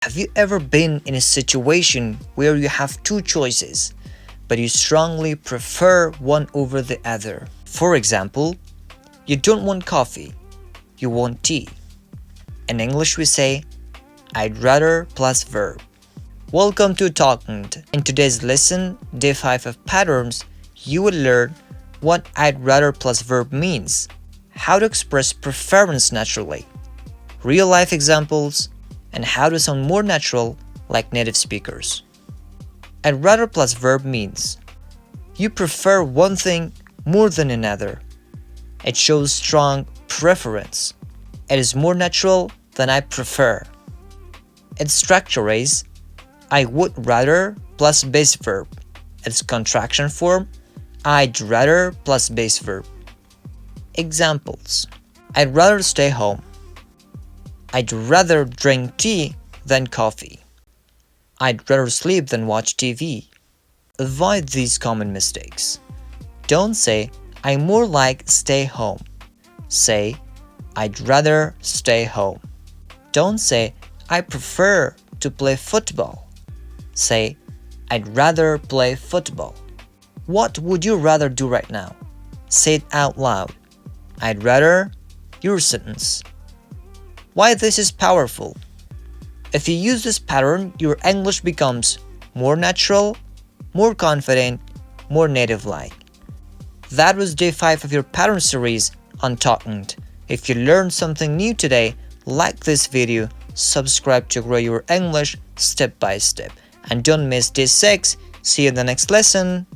Have you ever been in a situation where you have two choices, but you strongly prefer one over the other? For example, you don't want coffee, you want tea. In English we say, I'd rather plus verb. Welcome to Talkant. In today's lesson, day 5 of patterns, you will learn what I'd rather plus verb means, how to express preference naturally, real life examples, and how to sound more natural like native speakers. I'd rather plus verb means you prefer one thing more than another. It shows strong preference. It is more natural than I prefer. Its structure is I would rather plus base verb. Its contraction form I'd rather plus base verb. Examples: I'd rather stay home. I'd rather drink tea than coffee. I'd rather sleep than watch TV. Avoid these common mistakes. Don't say, I more like stay home. Say, I'd rather stay home. Don't say, I prefer to play football. Say, I'd rather play football. What would you rather do right now? Say it out loud. I'd rather your sentence. Why this is powerful? If you use this pattern, your English becomes more natural, more confident, more native-like. That was day 5 of your pattern series on Talkant. If you learned something new today, like this video, subscribe to grow your English step by step. And don't miss day 6. See you in the next lesson.